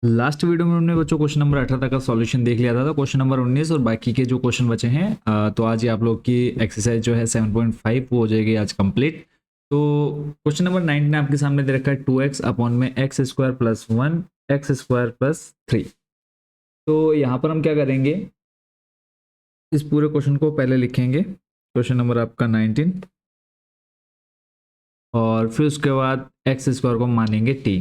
Last video में हमने बच्चों क्वेश्चन नंबर 18 तक का सॉल्यूशन देख लिया था, तो क्वेश्चन नंबर 19 और बाकी के जो क्वेश्चन बचे हैं तो आज ये आप लोग की एक्सरसाइज जो है 7.5 वो हो जाएगी आज कंप्लीट। तो क्वेश्चन नंबर 19 आपके सामने दे रखा है 2x अपॉन में x square plus 1 x square plus 3। तो यहाँ पर हम क्या करेंगे, इस पूरे क्वेश्चन को पहले लिखेंगे, क्वेश्चन नंबर आपका 19, और फिर उसके बाद एक्स स्क्वायर को मानेंगे t।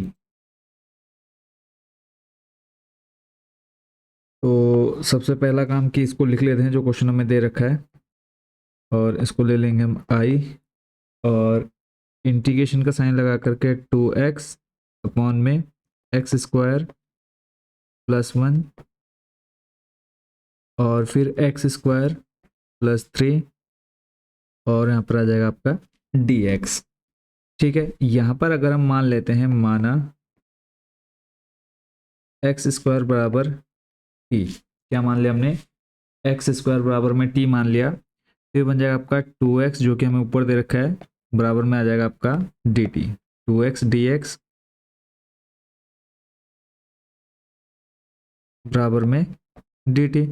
तो सबसे पहला काम कि इसको लिख लेते हैं जो क्वेश्चन में दे रखा है, और इसको ले लेंगे हम i, और इंटीग्रेशन का साइन लगा करके 2x अपॉन में एक्स स्क्वायर प्लस 1 और फिर एक्स स्क्वायर प्लस 3 और यहाँ पर आ जाएगा आपका dx। ठीक है, यहाँ पर अगर हम मान लेते हैं, माना एक्स स्क्वायर बराबर t, क्या मान लिया हमने, एक्स स्क्वायर बराबर में t मान लिया, तो ये बन जाएगा आपका 2x जो कि हमें ऊपर दे रखा है, बराबर में आ जाएगा आपका dt, 2x dx बराबर में dt।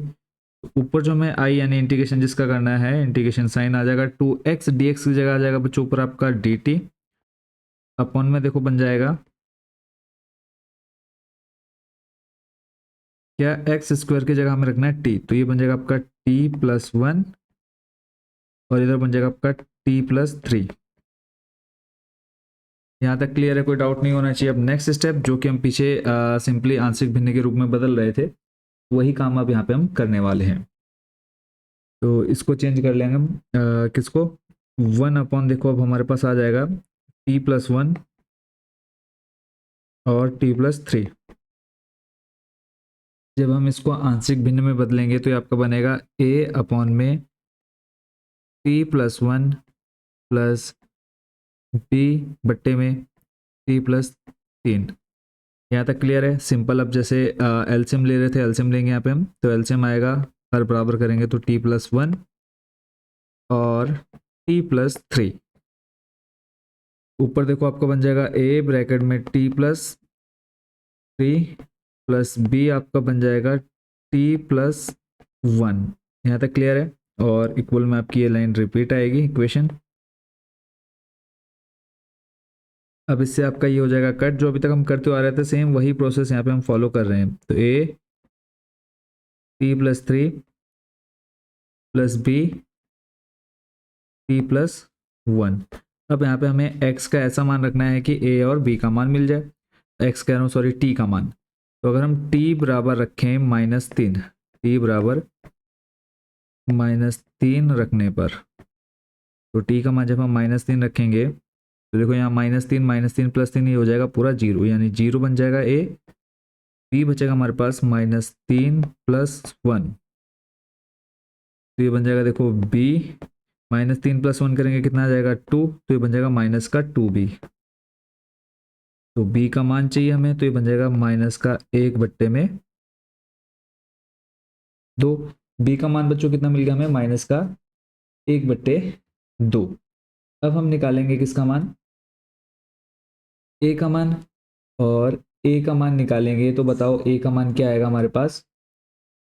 ऊपर जो हमें आई यानी इंटीग्रेशन जिसका करना है, इंटीग्रेशन साइन आ जाएगा 2x dx की जगह आ जाएगा बच्चों ऊपर आपका dt, अपॉन में देखो बन जाएगा क्या, एक्स स्क्वायर की जगह हमें रखना है t, तो ये बन जाएगा आपका t प्लस 1 और इधर बन जाएगा आपका t प्लस 3। यहाँ तक क्लियर है, कोई डाउट नहीं होना चाहिए। अब नेक्स्ट स्टेप जो कि हम पीछे सिंपली आंशिक भिन्न के रूप में बदल रहे थे, वही काम अब यहाँ पे हम करने वाले हैं। तो इसको चेंज कर लेंगे हम, किसको, 1 अपॉन, देखो अब हमारे पास आ जाएगा t प्लस 1 और t प्लस 3। जब हम इसको आंशिक भिन्न में बदलेंगे तो ये आपका बनेगा a अपॉन में t प्लस 1 प्लस b बट्टे में t प्लस 3। यहाँ तक क्लियर है, सिंपल। अब जैसे एलसीएम ले रहे थे, एलसीएम लेंगे यहाँ पे हम, तो एलसीएम आएगा, हर बराबर करेंगे तो t प्लस 1 और t प्लस 3। ऊपर देखो आपका बन जाएगा a ब्रैकेट में t प्लस 3 प्लस b आपका बन जाएगा t प्लस 1। यहाँ तक क्लियर है, और इक्वल में आपकी ये लाइन रिपीट आएगी इक्वेशन। अब इससे आपका ये हो जाएगा कट, जो अभी तक हम करते आ रहे थे सेम वही प्रोसेस यहाँ पे हम फॉलो कर रहे हैं। तो a t plus 3 plus b t plus 1। अब यहाँ पे हमें x का ऐसा मान रखना है कि a और b का मान मिल जाए, x कह रहा हूँ सॉरी, t का मान। तो अगर हम t बराबर रखें -3, t बराबर -3 रखने पर, तो t का मान जब हम -3 रखेंगे तो देखो यहाँ -3 प्लस 3 ये हो जाएगा पूरा 0, यानी 0 बन जाएगा a, b बचेगा हमारे पास -3 प्लस 1, तो ये बन जाएगा देखो b, -3 प्लस 1 करेंगे कितना आ जाएगा 2, तो ये बन जाएगा माइनस का 2b। तो b का मान चाहिए हमें, तो ये बन जाएगा माइनस का 1 बट्टे में 2। b का मान बच्चों कितना मिल गया हमें, माइनस का 1 बट्टे 2। अब हम निकालेंगे किसका मान, a का मान, और a का मान निकालेंगे तो बताओ a का मान क्या आएगा हमारे पास।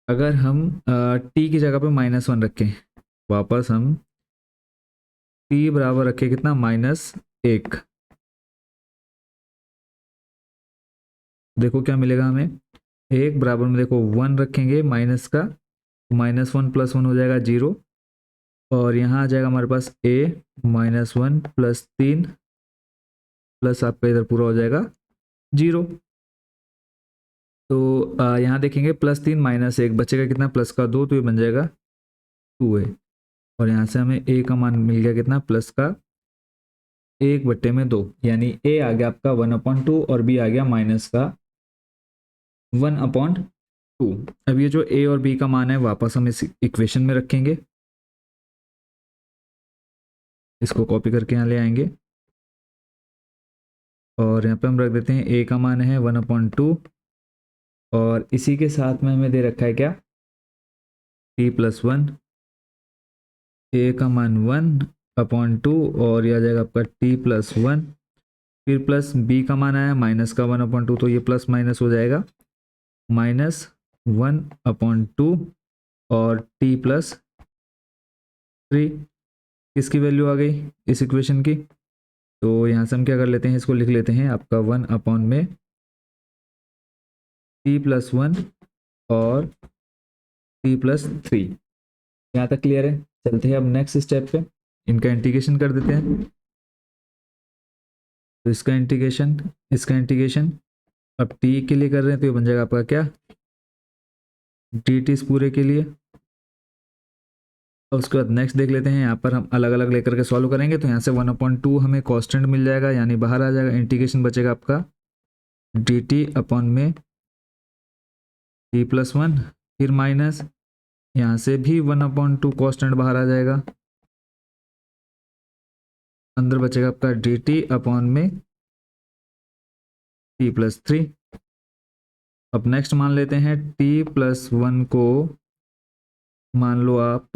अगर हम t की जगह पे -1 रखें, वापस हम t बराबर रखें कितना, -1, देखो क्या मिलेगा हमें, 1 बराबर में देखो 1 रखेंगे माइनस का, -1 प्लस 1 हो जाएगा 0, और यहाँ आ जाएगा हमारे पास a -1 प्लस 3 प्लस आपका इधर पूरा हो जाएगा 0। तो यहाँ देखेंगे +3 -1 बचेगा कितना, प्लस का 2, तो ये बन जाएगा 2a, और यहाँ से हमें a का मान मिल गया कितना, प्लस का 1 बट्टे में 2, यानी a आ गया आपका 1/2 और b आ गया माइनस का 1/2। अब ये जो a और b का मान है वापस हम इस इक्वेशन में रखेंगे, इसको कॉपी करके यहाँ ले आएंगे, और यहाँ पे हम रख देते हैं a का मान है 1/2, और इसी के साथ में हमें दे रखा है क्या, t प्लस 1, a का मान 1/2, और यह आ जाएगा आपका t प्लस 1, फिर प्लस b का मान आया माइनस का 1/2, तो ये प्लस माइनस हो जाएगा, -1/2 और t+3 किसकी वैल्यू आ गई इस इक्वेशन की। तो यहाँ से हम क्या कर लेते हैं, इसको लिख लेते हैं आपका 1/में t+1 और t+3। यहाँ तक क्लियर है। चलते हैं अब नेक्स्ट स्टेप पे, इनका इंटीग्रेशन कर देते हैं। तो इसका इंटीग्रेशन अब t के लिए कर रहे हैं तो ये बन जाएगा आपका क्या, dt इस पूरे के लिए। और उसके बाद नेक्स्ट देख लेते हैं, यहाँ पर हम अलग अलग लेकर के सॉल्व करेंगे। तो यहाँ से 1/2 हमें कांस्टेंट मिल जाएगा, यानी बाहर आ जाएगा। इंटीग्रेशन बचेगा आपका dt/में t+1, फिर माइनस यहाँ से भी 1/2 कांस्टेंट बाहर आ जाएगा, अंदर बचेगा आपका dt/में t+3। अब नेक्स्ट मान लेते हैं t+1 को, मान लो आप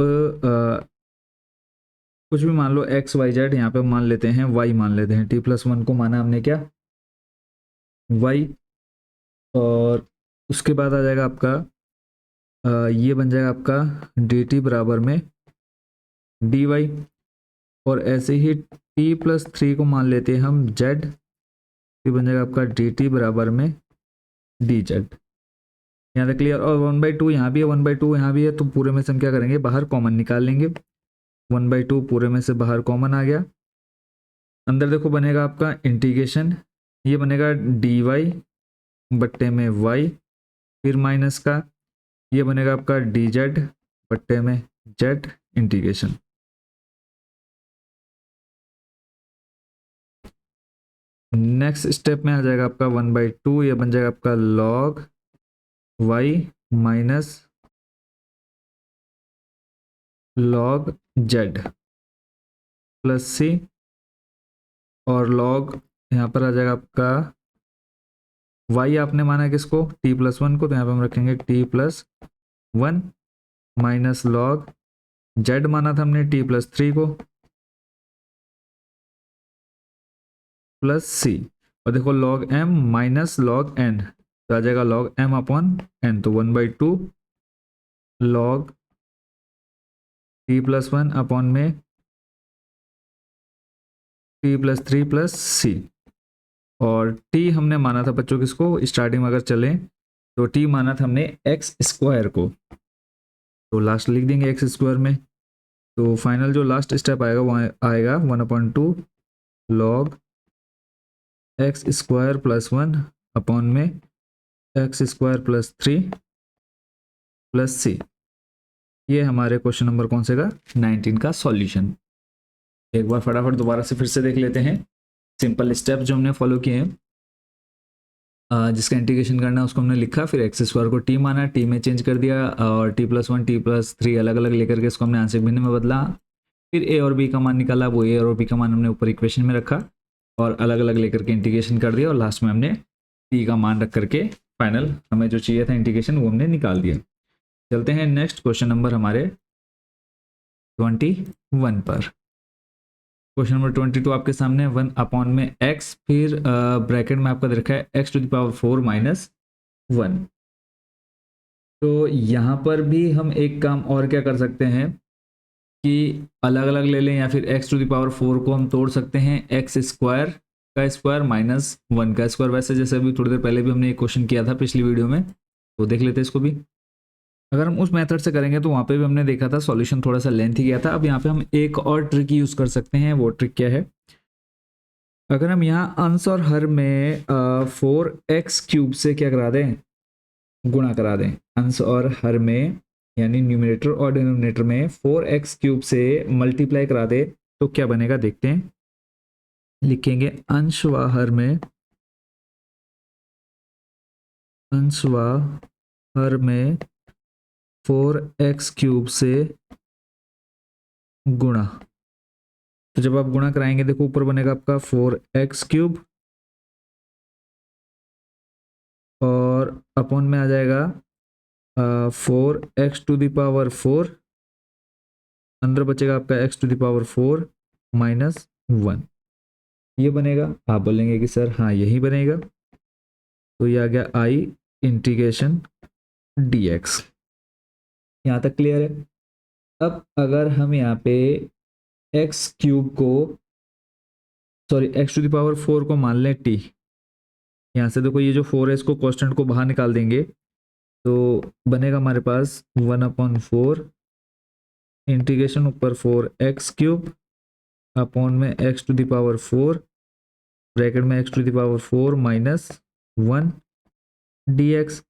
कुछ भी मान लो XYZ, यहाँ पे मान लेते हैं y मान लेते हैं। t+1 को माना हमने क्या, y। और उसके बाद आ जाएगा आपका ये बन जाएगा आपका dt बराबर में dy। और ऐसे ही t+3 को मान लेते हैं हम z, ये बन जाएगा आपका dt बराबर में dz। यहाँ तक क्लियर। और 1/2 यहाँ भी है, 1/2 यहाँ भी है, तो पूरे में से हम क्या करेंगे, बाहर कॉमन निकाल लेंगे। 1/2 पूरे में से बाहर कॉमन आ गया। अंदर देखो बनेगा आपका इंटीग्रेशन, ये बनेगा dy में y, फिर माइनस का ये बनेगा आपका dz में z इंटीग्रेशन। नेक्स्ट स्टेप में आ जाएगा आपका 1/2, ये बन जाएगा आपका log y minus log z plus c, और log यहाँ पर आ जाएगा आपका y आपने माना किसको, t+1 को, तो यहाँ पे हम रखेंगे t+1 माइनस log z माना था हमने t+3 को प्लस c। और देखो log m minus log n, तो आ जाएगा log m/n। तो 1/2 log t+1 में t+3 प्लस c। और t हमने माना था बच्चों किसको, स्टार्टिंग में अगर चले तो t माना था हमने x² को, तो लास्ट लिख देंगे x² में। तो फाइनल जो लास्ट स्टेप आएगा वो आएगा 1/2 log x² प्लस 1 में x² प्लस 3 प्लस c। ये हमारे क्वेश्चन नंबर कौन से का, 19 का सॉल्यूशन। एक बार फटाफट दोबारा से फिर से देख लेते हैं सिंपल स्टेप जो हमने फॉलो किए हैं। जिसका इंटीग्रेशन करना है उसको हमने लिखा, फिर x² को t माना, t में चेंज कर दिया, और t+1 t+3 अलग अलग लेकर के इसको हमने आंशिक भिन्न में बदला। फिर a और b का मान निकाला, वो a और b का मान हमने ऊपर इक्वेशन में रखा और अलग अलग लेकर के इंटीग्रेशन कर दिया, और लास्ट में हमने t का मान रख करके फाइनल हमें जो चाहिए था इंटीग्रेशन वो हमने निकाल दिया। चलते हैं नेक्स्ट क्वेश्चन नंबर हमारे 21 पर। क्वेश्चन नंबर 22 आपके सामने 1/ में x, फिर ब्रैकेट में आपका दे रखा है x⁴ माइनस 1। तो यहाँ पर भी हम एक काम और क्या कर सकते हैं कि अलग अलग ले लें, या फिर x⁴ को हम तोड़ सकते हैं x² का स्क्वायर माइनस 1 का स्क्वायर। वैसे जैसे अभी थोड़ी देर पहले भी हमने एक क्वेश्चन किया था पिछली वीडियो में, तो देख लेते हैं इसको भी। अगर हम उस मेथड से करेंगे तो वहाँ पे भी हमने देखा था सॉल्यूशन थोड़ा सा लेंथी गया था। अब यहाँ पे हम एक और ट्रिक यूज़ कर सकते हैं। वो ट्रिक क्या है, अगर हम यहाँ अंश और हर में 4x³ से क्या करा दें, गुणा करा दें। अंश और हर में यानी न्यूमरेटर और डिनोमिनेटर में 4x³ से मल्टीप्लाई करा दे तो क्या बनेगा देखते हैं। लिखेंगे अंश व हर में, अंश व हर में 4x³ से गुणा। तो जब आप गुणा कराएंगे देखो ऊपर बनेगा आपका 4x³ और अपॉन में आ जाएगा 4x⁴, अंदर बचेगा आपका x⁴ माइनस 1। ये बनेगा। आप बोलेंगे कि सर हाँ यही बनेगा, तो ये आ गया i इंटीग्रेशन dx। यहाँ तक क्लियर है। अब अगर हम यहाँ पे एक्स क्यूब को sorry x to the power 4 को मान लें टी, यहाँ से देखो ये जो 4 है इसको कांस्टेंट को बाहर निकाल देंगे तो बनेगा हमारे पास 1/4 इंटीग्रेशन ऊपर 4x क्यूब अपॉन में x to the power 4 bracket में x to the power 4 minus 1 dx।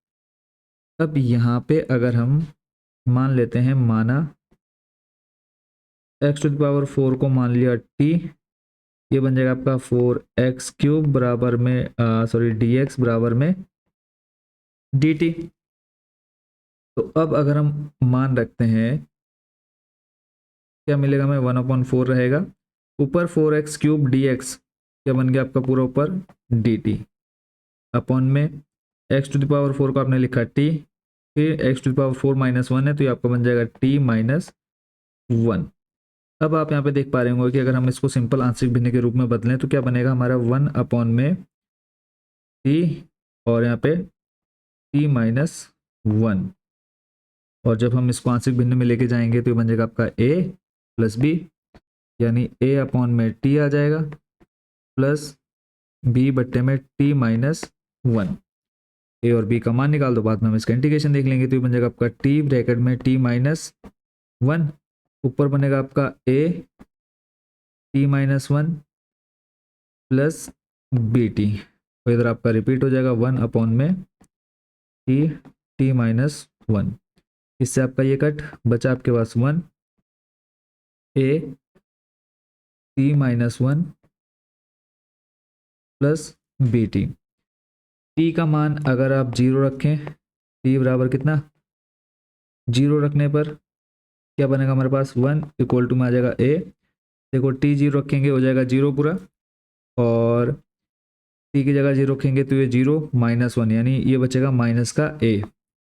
अब यहाँ पे अगर हम मान लेते हैं, माना x टू द पावर 4 को मान लिया t, ये बन जाएगा आपका 4x क्यूब बराबर में सॉरी dx बराबर में dt। तो अब अगर हम मान रखते हैं क्या मिलेगा हमें, 1/4 रहेगा ऊपर 4x क्यूब dx, क्या बन गया आपका पूरा ऊपर dt अपॉन में x टू द पावर 4 को आपने लिखा t, फिर x to the power 4 minus 1 है तो ये आपका बन जाएगा t माइनस 1। अब आप यहाँ पे देख पा रहे होंगे कि अगर हम इसको सिंपल आंशिक भिन्न के रूप में बदलें तो क्या बनेगा हमारा 1 अपॉन में t और यहाँ पे t माइनस 1, और जब हम इसको आंशिक भिन्न में लेके जाएंगे तो ये बन जाएगा आपका a प्लस b, यानी a अपॉन में t आ जाएगा प्लस b बट्टे में t माइनस 1। a और b का मान निकाल दो, बाद में हम इसका इंटीग्रेशन देख लेंगे। तो ये बन जाएगा आपका t ब्रैकेट में t माइनस 1, ऊपर बनेगा आपका a t minus 1 plus b t, तो इधर आपका रिपीट हो जाएगा 1 अपॉन में t माइनस 1। इससे आपका ये कट बचा आपके पास 1 a t minus 1 plus b t. T का मान अगर आप 0 रखें, t बराबर कितना 0 रखने पर क्या बनेगा हमारे पास 1 इक्वल टू में आ जाएगा a। देखो t 0 रखेंगे हो जाएगा 0 पूरा, और t की जगह 0 रखेंगे तो ये 0 माइनस 1, यानी ये बचेगा माइनस का a।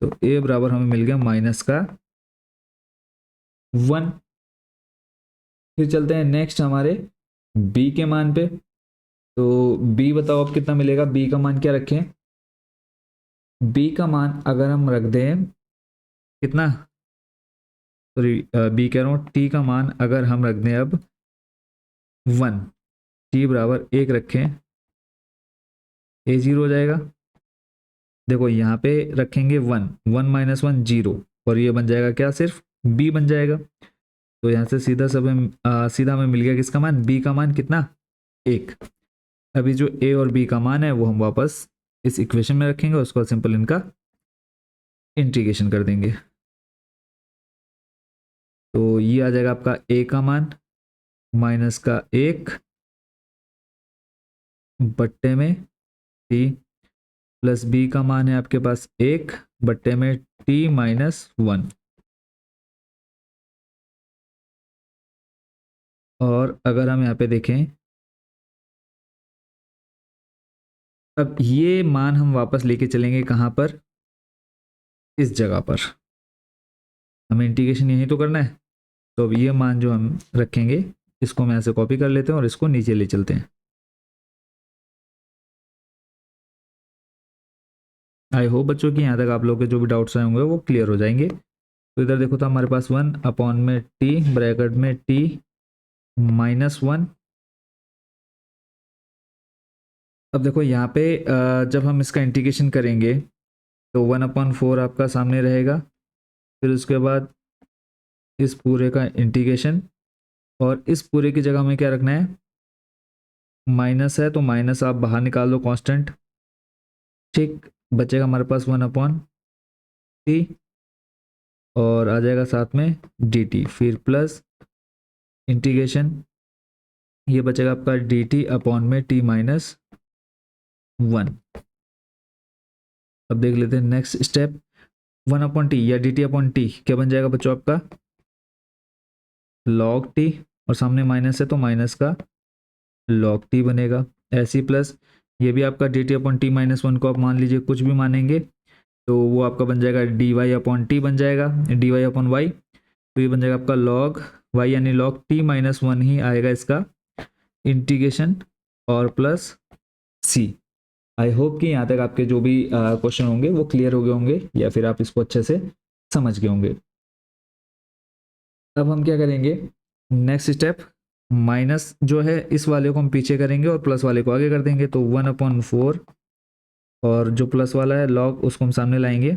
तो a बराबर हमें मिल गया माइनस का 1। फिर चलते हैं नेक्स्ट हमारे b के मान पे। तो b बताओ अब कितना मिलेगा, b का मान क्या रखें, b का मान अगर हम रख दें कितना, सॉरी b कह रहा हूँ, t का मान अगर हम रख दें अब 1, t बराबर 1 रखें, a 0 हो जाएगा। देखो यहाँ पे रखेंगे 1 माइनस 1 0, और ये बन जाएगा क्या, सिर्फ b बन जाएगा। तो यहाँ से सीधा सीधा हमें मिल गया किसका मान, b का मान कितना 1। अभी जो a और b का मान है वो हम वापस इस इक्वेशन में रखेंगे, उसको सिंपल इनका इंटीग्रेशन कर देंगे। तो ये आ जाएगा आपका a का मान माइनस का 1 बट्टे में t प्लस b का मान है आपके पास 1 बट्टे में t माइनस 1। और अगर हम यहाँ पे देखें, अब ये मान हम वापस लेके चलेंगे कहाँ पर, इस जगह पर हमें इंटीग्रेशन यही तो करना है। तो अब ये मान जो हम रखेंगे इसको मैं ऐसे कॉपी कर लेते हैं और इसको नीचे ले चलते हैं। आई होप बच्चों कि यहाँ तक आप लोगों के जो भी डाउट्स आए होंगे वो क्लियर हो जाएंगे। तो इधर देखो तो हमारे पास 1 अपॉन में t ब्रैकेट में t माइनस 1। अब देखो यहाँ पे जब हम इसका इंटीग्रेशन करेंगे तो 1/4 आपका सामने रहेगा, फिर उसके बाद इस पूरे का इंटीग्रेशन, और इस पूरे की जगह में क्या रखना है, माइनस है तो माइनस आप बाहर निकाल दो कांस्टेंट, ठीक बचेगा हमारे पास 1/t और आ जाएगा साथ में dt, फिर प्लस इंटीग्रेशन, ये बचेगा आपका dt अपॉन में t माइनस 1। अब देख लेते हैं नेक्स्ट स्टेप, 1/t या dt अपॉन t क्या बन जाएगा बच्चों आपका log t, और सामने माइनस है तो माइनस का log t बनेगा। ऐसी प्लस ये भी आपका dt अपॉन t माइनस 1 को आप मान लीजिए कुछ भी मानेंगे तो वो आपका बन जाएगा dy अपॉन t बन जाएगा, dy अपॉन y, तो ये बन जाएगा आपका log y यानी log t माइनस 1 ही आएगा इसका इंटीग्रेशन, और प्लस c। आई होप कि यहाँ तक आपके जो भी क्वेश्चन होंगे वो क्लियर हो गए होंगे या फिर आप इसको अच्छे से समझ गए होंगे। अब हम क्या करेंगे, नेक्स्ट स्टेप, माइनस जो है इस वाले को हम पीछे करेंगे और प्लस वाले को आगे कर देंगे। तो 1/4 और जो प्लस वाला है लॉग उसको हम सामने लाएंगे,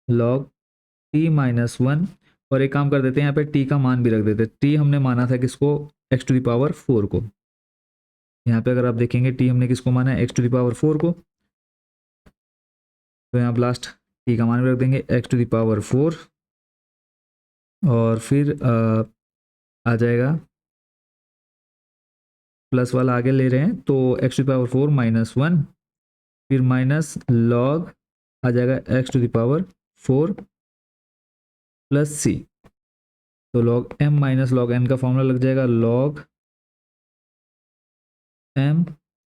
लॉग t-1। और एक काम कर देते हैं, यहाँ पे t का मान भी रख देते हैं। t हमने माना था किसको, x⁴ को। यहाँ पे अगर आप देखेंगे t हमने किसको माना है, x⁴ को। तो यहाँ लास्ट t का मान भी रख देंगे x⁴। और फिर आ जाएगा प्लस वाला आगे ले रहे हैं तो x⁴ -1, फिर माइनस लॉग आ जाएगा x⁴ प्लस c। तो log m minus log n का फॉर्मूला लग जाएगा लॉग m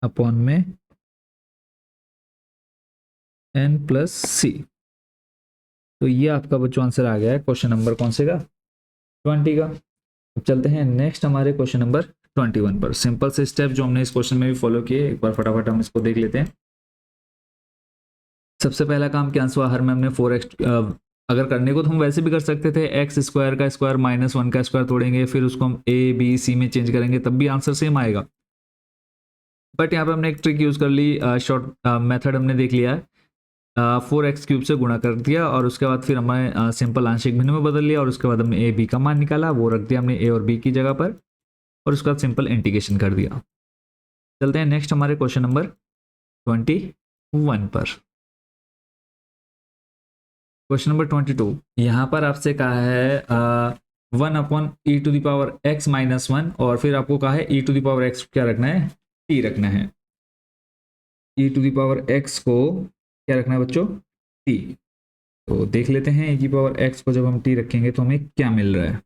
अपॉन में n प्लस c। तो ये आपका बच्चों आंसर आ गया है क्वेश्चन नंबर कौन से का, 20 का। अब चलते हैं नेक्स्ट हमारे क्वेश्चन नंबर 21 पर। सिंपल से स्टेप जो हमने इस क्वेश्चन में भी फॉलो किए, एक बार फटाफट हम इसको देख लेते हैं। सबसे पहला काम क्या हुआ, हर में हमने 4x, अगर करने को तो हम वैसे भी कर सकते थे, x² का स्क्वायर -1 का स्क्वायर तोड़ेंगे, फिर उसको हम a b c में चेंज करेंगे तब भी आंसर सेम आएगा। बट यहाँ पे हमने एक ट्रिक यूज कर ली, शॉर्ट मेथड हमने देख लिया है, 4x³ से गुणा कर दिया और उसके बाद फिर हमने सिंपल आंशिक भिन्न में बदल लिया और उसके बाद हमने a b का मान निकाला, वो रख दिया हमने a और b की जगह पर और उसके बाद सिंपल इंटीग्रेशन कर दिया। चलते हैं नेक्स्ट हमारे क्वेश्चन नंबर 21 पर। क्वेश्चन नंबर 22, यहाँ पर आपसे कहा है 1/e⁻x-1 और फिर आपको कहा है e⁻x क्या रखना है, t रखना है। e⁻x को क्या रखना है बच्चों, t। तो देख लेते हैं e⁻x को जब हम t रखेंगे तो हमें क्या मिल रहा है।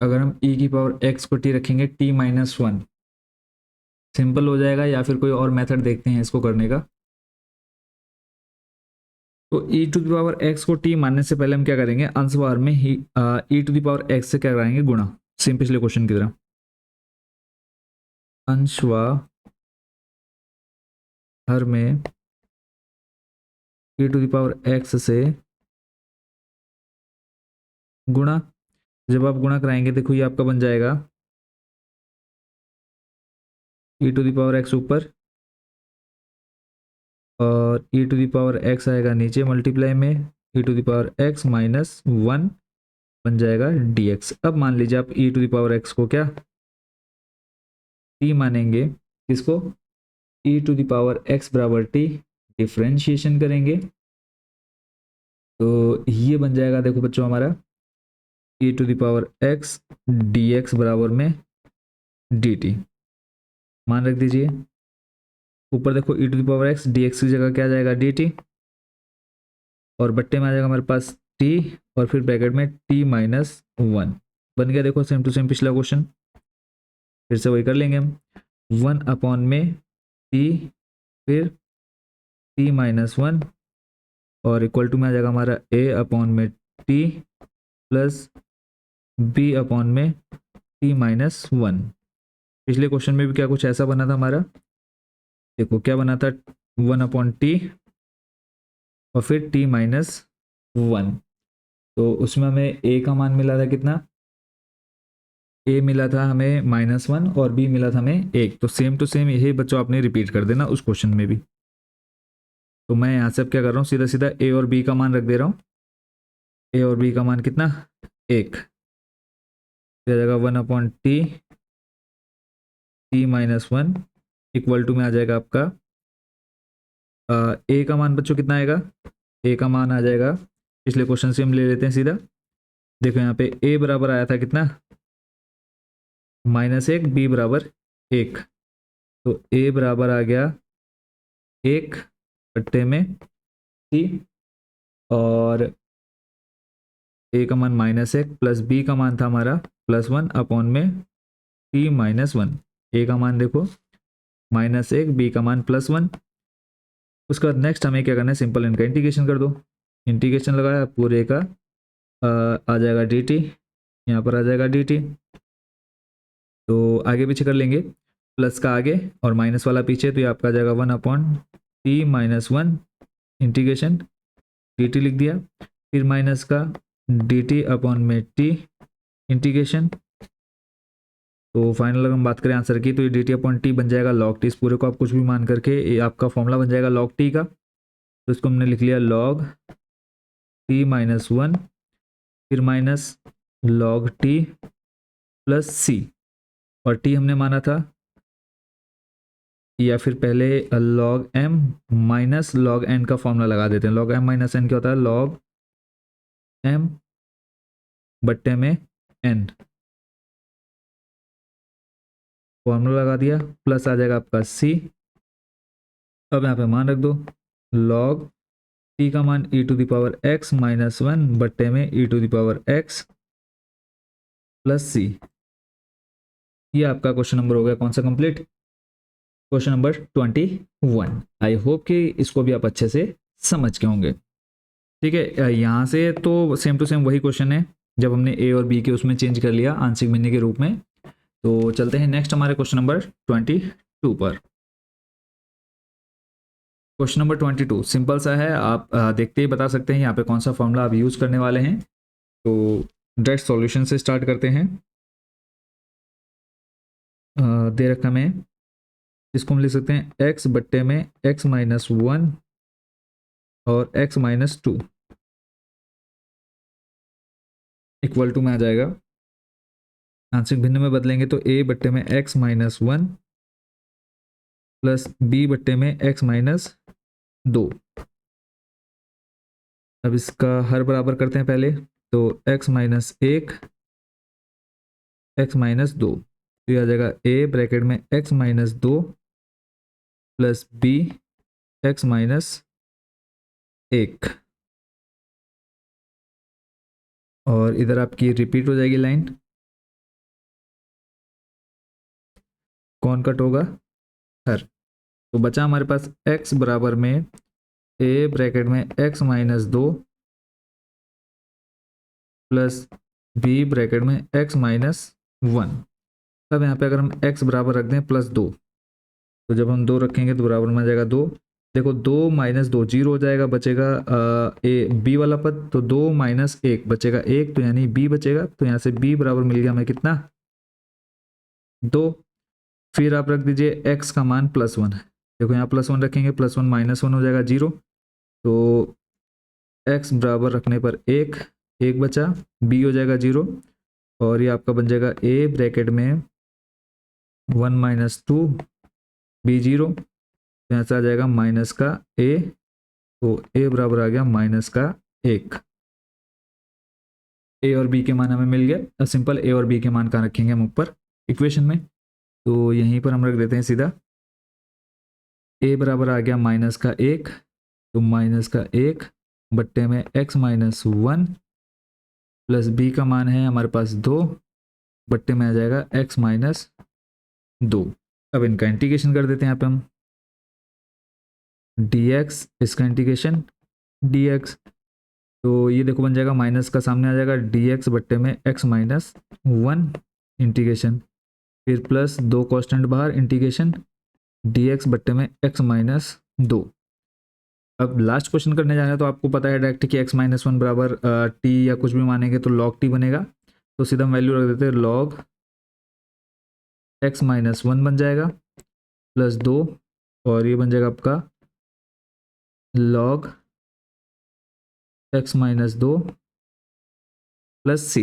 अगर हम e⁻x को t रखेंगे t-1, सिंपल हो जाएगा या फिर कोई और मेथड देखते हैं इसको करने का। तो e⁻x को t मानने से पहले हम क्या करेंगे, अंशवार में ही e⁻x से क्या कराएंगे, गुणा। सेम पिछले क्वेश्चन की तरह अंशवार में e⁻x से गुणा। जब आप गुणा कराएंगे देखो ये आपका बन जाएगा e⁻x ऊपर और e⁻x आएगा नीचे मल्टीप्लाई में, e⁻x -1 बन जाएगा dx। अब मान लीजिए आप e⁻x को क्या t मानेंगे, किसको, e⁻x बराबर t, डिफ्रेंशिएशन करेंगे तो ये बन जाएगा देखो बच्चों हमारा e⁻x dx बराबर में dt। मान रख दीजिए, ऊपर देखो e⁻x dx की जगह क्या जाएगा dt और बट्टे में आ जाएगा हमारे पास t और फिर ब्रैकेट में t-1 बन गया। देखो सेम टू सेम पिछला क्वेश्चन, फिर से वही कर लेंगे हम, 1 में t फिर t-1 और इक्वल टू में आ जाएगा हमारा a में t प्लस b में t-1। पिछले क्वेश्चन में भी क्या कुछ ऐसा बना था हमारा, देखो क्या बना था, 1/t और फिर t-1। तो उसमें हमें a का मान मिला था कितना, a मिला था हमें -1 और b मिला था हमें 1। तो सेम टू सेम यही बच्चों आपने रिपीट कर देना उस क्वेश्चन में भी। तो मैं यहाँ से अब क्या कर रहा हूँ, सीधा सीधा a और b का मान रख दे रहा हूँ। a और b का मान कितना, 1, आ जाएगा 1/t t-1 इक्वल टू में आ जाएगा आपका a का मान बच्चों कितना आएगा, a का मान आ जाएगा, पिछले क्वेश्चन से हम ले लेते हैं सीधा। देखो यहाँ पे a बराबर आया था कितना, -1, b बराबर 1। तो a बराबर आ गया 1 बट्टे में t और a का मान -1 प्लस b का मान था हमारा +1 अपॉन में t-1। a का मान देखो -1, b का मान +1। उसके बाद नेक्स्ट हमें क्या करना है, सिंपल इनका इंटीग्रेशन कर दो। इंटीग्रेशन लगाया पूरे का आ जाएगा dt, यहाँ पर आ जाएगा dt। तो आगे पीछे कर लेंगे, प्लस का आगे और माइनस वाला पीछे, तो ये आपका आ जाएगा 1/t-1 इंटीग्रेशन dt लिख दिया, फिर माइनस का dt/t इंटीग्रेशन। तो फाइनल अगर हम बात करें आंसर की, तो ये dt/t बन जाएगा log t। इस पूरे को आप कुछ भी मान करके ये आपका फॉर्मूला बन जाएगा log t का। तो इसको हमने लिख लिया log t-1, फिर minus log t plus c, और t हमने माना था, या फिर पहले log m minus log n का फॉर्मूला लगा देते हैं। log m माइनस n क्या होता है, log m बट्टे में n, फॉर्मूला लगा दिया, प्लस आ जाएगा आपका c। अब यहाँ पे मान रख दो, log t का मान e⁻x-1 बट्टे में e⁻x प्लस c। ये आपका क्वेश्चन नंबर हो गया कौन सा complete, question number 21। I hope कि इसको भी आप अच्छे से समझ के होंगे। ठीक है, यहाँ से तो सेम टू सेम वही क्वेश्चन है जब हमने ए और बी के उसमें चेंज कर लिया आंशिक भिन्न के रूप में। तो चलते हैं नेक्स्ट हमारे क्वेश्चन नंबर 22 पर। क्वेश्चन नंबर 22 सिंपल सा है, आप देखते ही बता सकते हैं यहाँ पे कौन सा फॉर्मूला आप यूज करने वाले हैं। तो डायरेक्ट सॉल्यूशन से स्टार्ट करते हैं। दे रखा में इसको हम लिख सकते हैं x बट्टे में x-1 और x-2 इक्वल टू में आ जाएगा। आंशिक भिन्न में बदलेंगे तो a बट्टे में x-1 प्लस b बट्टे में x-2। अब इसका हर बराबर करते हैं पहले, तो x-1 x-2, तो यह आ जाएगा a ब्रैकेट में x-2 प्लस b x-1, और इधर आपकी रिपीट हो जाएगी लाइन। कौन कट होगा, हर। तो बचा हमारे पास x बराबर में a ब्रैकेट में x-2 प्लस b ब्रैकेट में x-1। अब यहाँ पे अगर हम x बराबर रख दें +2, तो जब हम 2 रखेंगे तो बराबर में आ जाएगा 2। देखो 2 - 2 0 हो जाएगा, बचेगा ए बी वाला पद, तो 2 - 1 बचेगा 1, तो यानी b बचेगा। तो यहाँ से b बराबर मिल गया हमें कितना, 2। फिर आप रख दीजिए x का मान +1। देखो यहाँ +1 रखेंगे, +1 - 1 हो जाएगा 0, तो x बराबर रखने पर 1 बचा, b हो जाएगा 0, और ये आपका बन जाएगा a ब्रैकेट में 1 - 2 b 0, तो यहाँ से आ जाएगा माइनस का a, तो a बराबर आ गया -1। a और b के मान हमें मिल गया। सिंपल a और b के मान कहाँ रखेंगे हम ऊपर इक्वेशन में, तो यहीं पर हम रख देते हैं सीधा। a बराबर आ गया -1, तो -1 बट्टे में x-1 प्लस b का मान है हमारे पास 2, बट्टे में आ जाएगा x-2। अब इनका इंटीग्रेशन कर देते हैं यहाँ पे हम, dx, इसका इंटीग्रेशन dx, तो ये देखो बन जाएगा माइनस का सामने आ जाएगा dx बट्टे में x-1 इंटीग्रेशन, फिर प्लस 2 कांस्टेंट बाहर इंटीग्रेशन dx बट्टे में x-2। अब लास्ट क्वेश्चन करने जा रहे हैं, तो आपको पता है डायरेक्ट कि x-1 बराबर t या कुछ भी मानेंगे तो log t बनेगा। तो सीधा हम वैल्यू रख देते हैं, log x-1 बन जाएगा प्लस 2, और ये बन जाएगा आपका log x-2 प्लस c।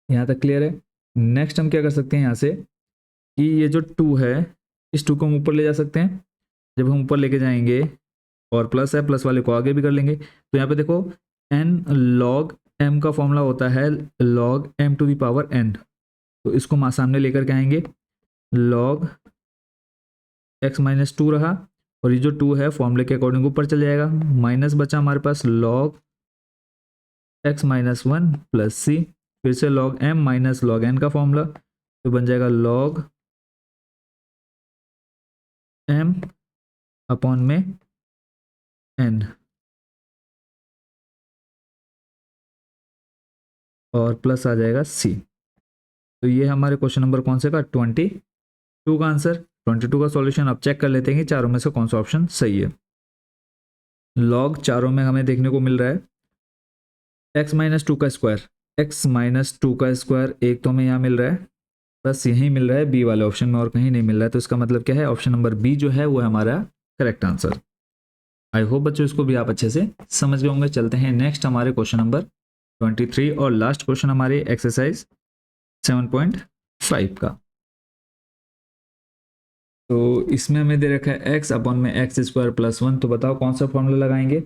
यहाँ तक क्लियर है। नेक्स्ट हम क्या कर सकते हैं यहाँ से, कि ये जो 2 है इस 2 को हम ऊपर ले जा सकते हैं। जब हम ऊपर लेके जाएंगे और प्लस है, प्लस वाले को आगे भी कर लेंगे। तो यहाँ पे देखो n log m का फॉर्मूला होता है log m⁴n, तो इसको सामने लेकर के आएंगे, log x-2 रहा, और ये जो 2 है फॉर्मूले के अकॉर्डिंग ऊपर चल जाएगा, माइनस बचा हमारे पास log x-1 प्लस c, फिर से log m minus log n का फॉर्मूला, तो बन जाएगा log m अपॉन में n, और प्लस आ जाएगा c। तो ये हमारे क्वेश्चन नंबर कौन से का 22 का आंसर। 22 का सॉल्यूशन अब चेक कर लेते हैं कि चारों में से कौन सा ऑप्शन सही है। लॉग चारों में हमें देखने को मिल रहा है x माइनस टू का स्क्वायर, x माइनस टू का स्क्वायर एक तो हमें यहाँ मिल रहा है, बस यहीं मिल रहा है बी वाले ऑप्शन में और कहीं नहीं मिल रहा है। तो इसका मतलब क्या है, ऑप्शन नंबर बी जो है वो है हमारा करेक्ट आंसर। आई होप बच्चों इसको भी आप अच्छे से समझ गए होंगे। चलते हैं नेक्स्ट हमारे क्वेश्चन नंबर 23 और लास्ट क्वेश्चन हमारे एक्सरसाइज 7.5 का। तो इसमें हमें दे रखा है x अपॉन में एक्स स्क्वायर प्लस 1। तो बताओ कौन सा फॉर्मूला लगाएंगे,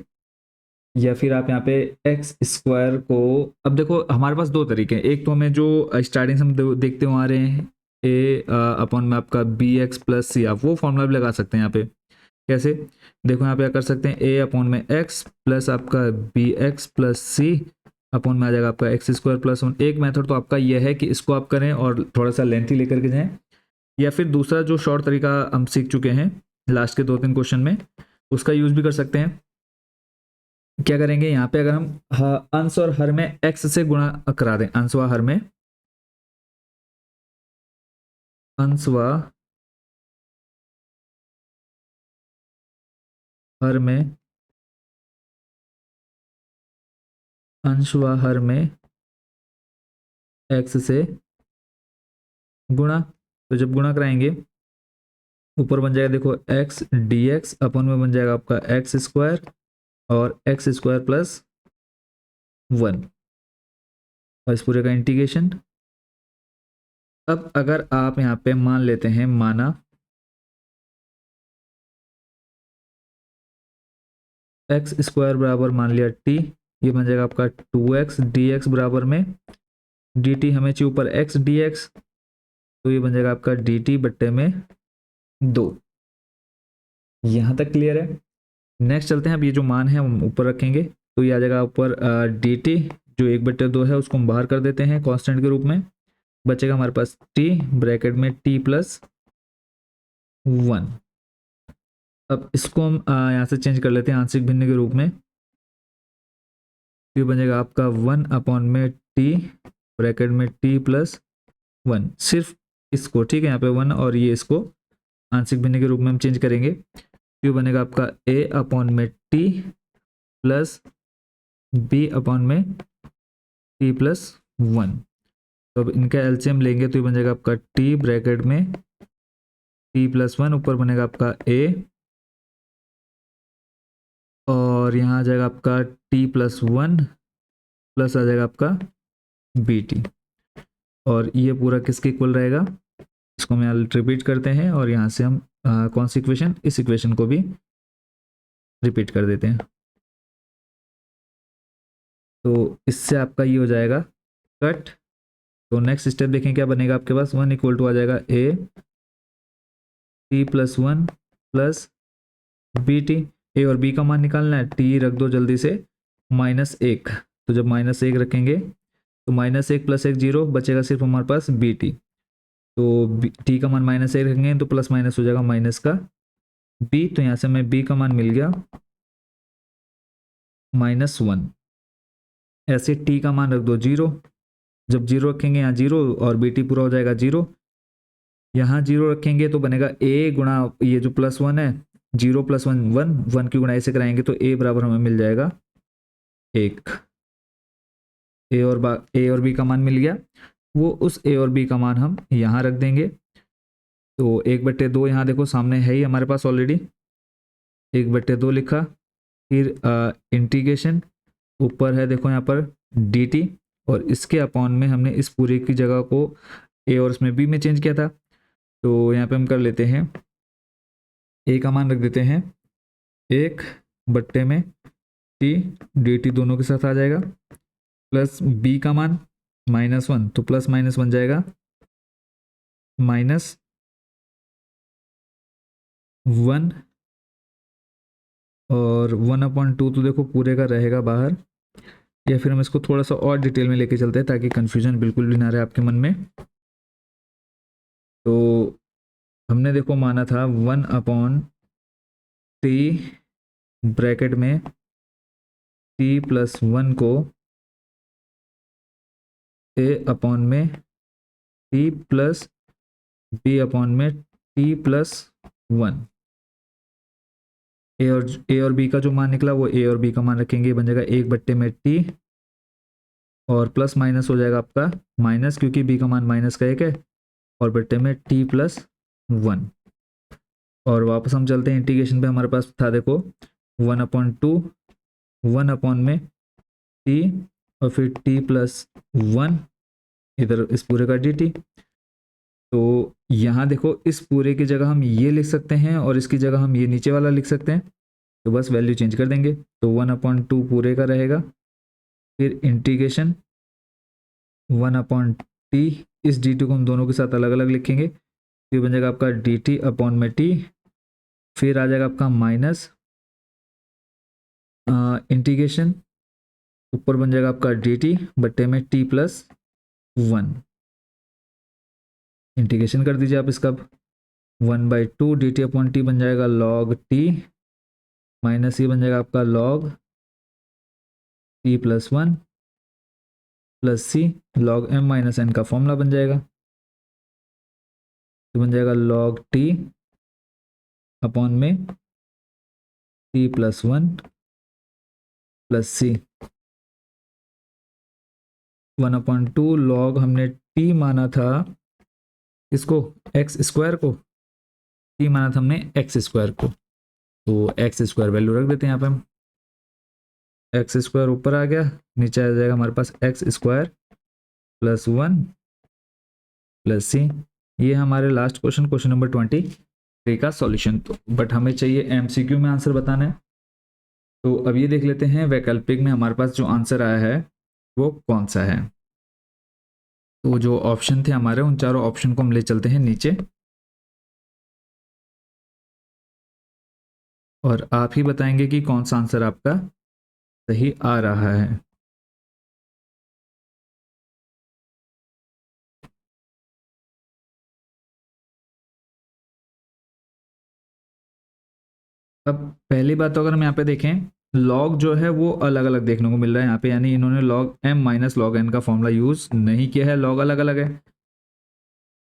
या फिर आप यहाँ पे एक्स स्क्वायर को, अब देखो हमारे पास दो तरीके हैं। एक तो हमें जो स्टार्टिंग से हम देखते हुए आ रहे हैं ए अपॉन में आपका बी एक्स प्लस सी, आप वो फॉर्मूला भी लगा सकते हैं यहाँ पे। कैसे, देखो यहाँ पे कर सकते हैं ए अपॉन में एक्स प्लस आपका बी एक्स प्लस सी अपॉन में आ जाएगा आपका एक्स स्क्वायर प्लस 1। एक मेथड तो आपका यह है कि इसको आप करें और थोड़ा सा लेंथी लेकर के जाएं, या फिर दूसरा जो शॉर्ट तरीका हम सीख चुके हैं लास्ट के 2-3 क्वेश्चन में, उसका यूज भी कर सकते हैं। क्या करेंगे यहाँ पे, अगर हम अंश और हर में x से गुणा करा दें, अंश व हर में, अंश व हर में, अंश व हर में x से गुणा। तो जब गुणा कराएंगे ऊपर बन जाएगा देखो x dx अपन में बन जाएगा आपका एक्स स्क्वायर और एक्स स्क्वायर प्लस 1 और इस पूरे का इंटीग्रेशन। अब अगर आप यहाँ पे मान लेते हैं, माना एक्स स्क्वायर बराबर मान लिया t, ये बन जाएगा आपका 2x dx बराबर में dt हमें चाहिए ऊपर x dx, तो ये बन जाएगा आपका dt बट्टे में 2। यहाँ तक क्लियर है। नेक्स्ट चलते हैं, अब ये जो मान है हम ऊपर रखेंगे, तो ये आ जाएगा ऊपर dt जो 1/2 है उसको हम बाहर कर देते हैं कांस्टेंट के रूप में, बचेगा हमारे पास t ब्रैकेट में t प्लस 1। अब इसको हम यहाँ से चेंज कर लेते हैं आंशिक भिन्न के रूप में, तो ये बन जाएगा आपका 1 अपॉन में t ब्रैकेट में t प्लस 1। सिर्फ इसको, ठीक है, यहाँ पे 1 और ये इसको आंशिक भिन्न के रूप में हम चेंज करेंगे, तो ये बनेगा आपका a अपॉन में t प्लस b अपॉन में t प्लस 1। तो अब इनका एलसीएम लेंगे तो ये बन जाएगा आपका t ब्रैकेट में t प्लस 1, ऊपर बनेगा आपका a और यहाँ आ जाएगा आपका t प्लस 1 प्लस आ जाएगा आपका bt, और ये पूरा किसके इक्वल रहेगा, इसको हम यहाँ रिपीट करते हैं और यहाँ से हम कौन सी इक्वेशन, इस इक्वेशन को भी रिपीट कर देते हैं। तो इससे आपका ये हो जाएगा कट। तो नेक्स्ट स्टेप देखें क्या बनेगा आपके पास, 1 इक्वल टू आ जाएगा a t plus 1 plus b t. A और बी का मान निकालना है, टी रख दो जल्दी से -1। तो जब -1 रखेंगे तो -1 प्लस 1 0, बचेगा सिर्फ हमारे पास बी टी। तो टी का मान -1 रखेंगे तो प्लस माइनस हो जाएगा माइनस का बी, तो यहाँ से हमें बी का मान मिल गया -1। ऐसे टी का मान रख दो 0, जब 0 रखेंगे यहाँ 0 और बी टी पूरा हो जाएगा 0। यहाँ 0 रखेंगे तो बनेगा a गुणा ये जो +1 है, 0 + 1 1, 1 की गुणा ऐसे कराएंगे तो a बराबर हमें मिल जाएगा 1। a और b का मान मिल गया, वो उस a और b का मान हम यहाँ रख देंगे। तो 1/2 यहाँ देखो सामने है ही हमारे पास ऑलरेडी, 1/2 लिखा, फिर इंटीग्रेशन ऊपर है देखो यहाँ पर dt, और इसके अपॉन में हमने इस पूरे की जगह को a और इसमें b में चेंज किया था। तो यहाँ पे हम कर लेते हैं, a का मान रख देते हैं 1 में t dt दोनों के साथ आ जाएगा, प्लस b का मान -1, तो प्लस माइनस बन जाएगा -1, और 1/2 तो देखो पूरे का रहेगा बाहर, या फिर हम इसको थोड़ा सा और डिटेल में लेके चलते हैं ताकि कंफ्यूजन बिल्कुल भी ना रहे आपके मन में। तो हमने देखो माना था 1/t ब्रैकेट में t प्लस 1 को a अपॉन में टी प्लस बी अपॉन में टी प्लस 1। ए और बी का जो मान निकला वो ए और बी का मान रखेंगे, बन जाएगा 1 में टी और प्लस माइनस हो जाएगा आपका माइनस, क्योंकि बी का मान माइनस का 1 है, और बट्टे में टी प्लस 1। और वापस हम चलते हैं इंटीग्रेशन पे, हमारे पास था देखो 1/2 1 में टी और फिर टी प्लस 1 इधर इस पूरे का डी टी। तो यहाँ देखो इस पूरे की जगह हम ये लिख सकते हैं और इसकी जगह हम ये नीचे वाला लिख सकते हैं, तो बस वैल्यू चेंज कर देंगे। तो 1/2 पूरे का रहेगा, फिर इंटीग्रेशन 1/t, इस डी टी को हम दोनों के साथ अलग अलग लिखेंगे, फिर बन जाएगा आपका डी टी अपॉन में टी, फिर आ जाएगा आपका माइनस इंटीग्रेशन, ऊपर बन जाएगा आपका डी टी बट्टे में टी प्लस 1। इंटीग्रेशन कर दीजिए आप इसका, 1/2 डी टी अपॉन टी बन जाएगा लॉग टी, माइनस ये बन जाएगा आपका लॉग टी प्लस 1 प्लस सी लॉग एम माइनस एन का फॉर्मूला बन जाएगा, तो बन जाएगा लॉग टी अपॉन में टी प्लस 1 प्लस सी। 1/2 लॉग हमने टी माना था इसको एक्स स्क्वायर को, टी माना था हमने एक्स स्क्वायर को, तो एक्स स्क्वायर वैल्यू रख देते हैं यहाँ पे हम, एक्स स्क्वायर ऊपर आ गया, नीचे आ जाएगा हमारे पास एक्स स्क्वायर प्लस 1 प्लस सी। ये हमारे लास्ट क्वेश्चन नंबर 23 का सॉल्यूशन। तो बट हमें चाहिए एमसीक्यू में आंसर बताना है, तो अब ये देख लेते हैं वैकल्पिक में हमारे पास जो आंसर आया है वो कौन सा है। तो जो ऑप्शन थे हमारे, उन चारों ऑप्शन को हम ले चलते हैं नीचे, और आप ही बताएंगे कि कौन सा आंसर आपका सही आ रहा है। अब पहली बात तो अगर हम यहाँ पे देखें, लॉग जो है वो अलग अलग देखने को मिल रहा है यहाँ पे, यानी इन्होंने log m minus log n का फॉर्मूला यूज नहीं किया है, लॉग अलग अलग है,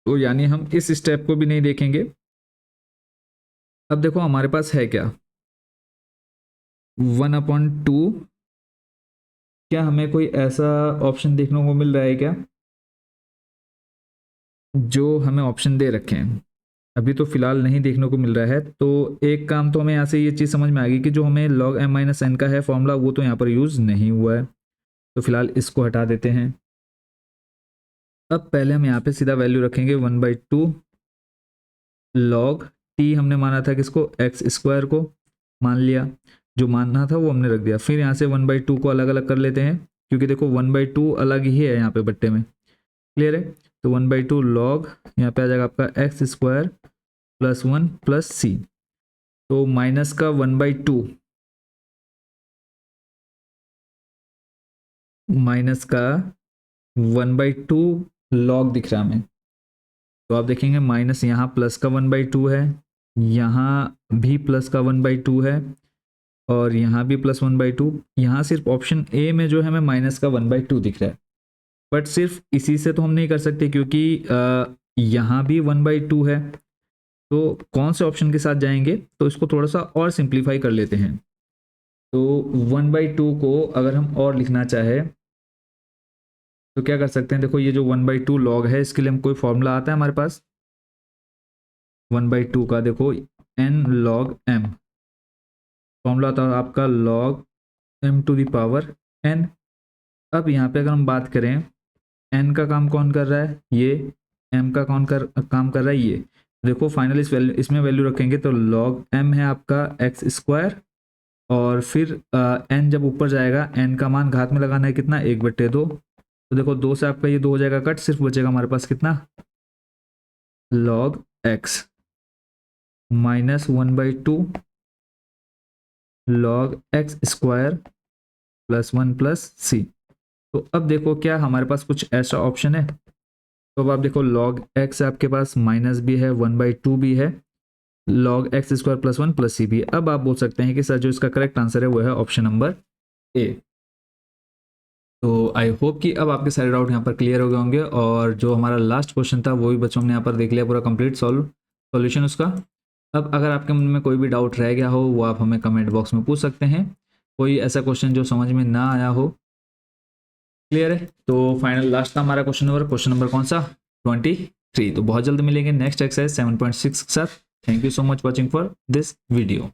तो यानी हम इस स्टेप को भी नहीं देखेंगे। अब देखो हमारे पास है क्या 1/2, क्या हमें कोई ऐसा ऑप्शन देखने को मिल रहा है क्या जो हमें ऑप्शन दे रखे हैं? अभी तो फिलहाल नहीं देखने को मिल रहा है। तो एक काम तो हमें यहाँ से ये चीज़ समझ में आ गई कि जो हमें log m माइनस एन का है फॉर्मूला, वो तो यहाँ पर यूज़ नहीं हुआ है, तो फिलहाल इसको हटा देते हैं। अब पहले हम यहाँ पे सीधा वैल्यू रखेंगे 1/2 log t, हमने माना था किसको, एक्स स्क्वायर को मान लिया, जो मानना था वो हमने रख दिया। फिर यहाँ से 1/2 को अलग अलग कर लेते हैं, क्योंकि देखो 1/2 अलग ही है यहाँ पे बट्टे में, क्लियर है। तो 1/2 log यहाँ पे आ जाएगा आपका x square plus 1 plus c, तो माइनस का 1/2 माइनस का 1/2 लॉग दिख रहा है हमें, तो आप देखेंगे माइनस यहाँ प्लस का 1/2 है, यहाँ भी प्लस का 1/2 है, और यहाँ भी प्लस 1/2। यहाँ सिर्फ ऑप्शन ए में जो है हमें माइनस का 1/2 दिख रहा है, बट सिर्फ इसी से तो हम नहीं कर सकते, क्योंकि यहाँ भी 1/2 है। तो कौन से ऑप्शन के साथ जाएंगे, तो इसको थोड़ा सा और सिंप्लीफाई कर लेते हैं। तो 1/2 को अगर हम और लिखना चाहे तो क्या कर सकते हैं, देखो ये जो 1/2 लॉग है, इसके लिए हम कोई फॉर्मूला आता है हमारे पास 1/2 का, देखो n log m फॉर्मूला आता है आपका log m to the power n। अब यहाँ पे अगर हम बात करें n का काम कौन कर रहा है, ये m का काम कर रहा है ये, देखो फाइनल इसमें वैल्यू रखेंगे तो log m है आपका एक्स स्क्वायर, और फिर n जब ऊपर जाएगा, n का मान घात में लगाना है कितना, 1/2, तो देखो 2 से आपका ये 2 हो जाएगा कट, सिर्फ बचेगा हमारे पास कितना, log x minus 1/2 log x square plus 1 plus c. तो अब देखो क्या हमारे पास कुछ ऐसा ऑप्शन है, तो अब आप देखो log x आपके पास माइनस भी है, 1/2 भी है, log x square plus 1 plus c भी है। अब आप बोल सकते हैं कि सर जो इसका करेक्ट आंसर है वो है ऑप्शन नंबर ए। तो आई होप कि अब आपके सारे डाउट यहाँ पर क्लियर हो गए होंगे, और जो हमारा लास्ट क्वेश्चन था वो भी बच्चों हमने यहाँ पर देख लिया पूरा कंप्लीट सॉल्यूशन उसका। अब अगर आपके मन में कोई भी डाउट रह गया हो वो आप हमें कमेंट बॉक्स में पूछ सकते हैं, कोई ऐसा क्वेश्चन जो समझ में ना आया हो। क्लियर है? तो फाइनल लास्ट था हमारा क्वेश्चन नंबर कौन सा, 23। तो बहुत जल्द मिलेंगे नेक्स्ट एक्सरसाइज 7.6 के साथ। Thank you so much watching for this video.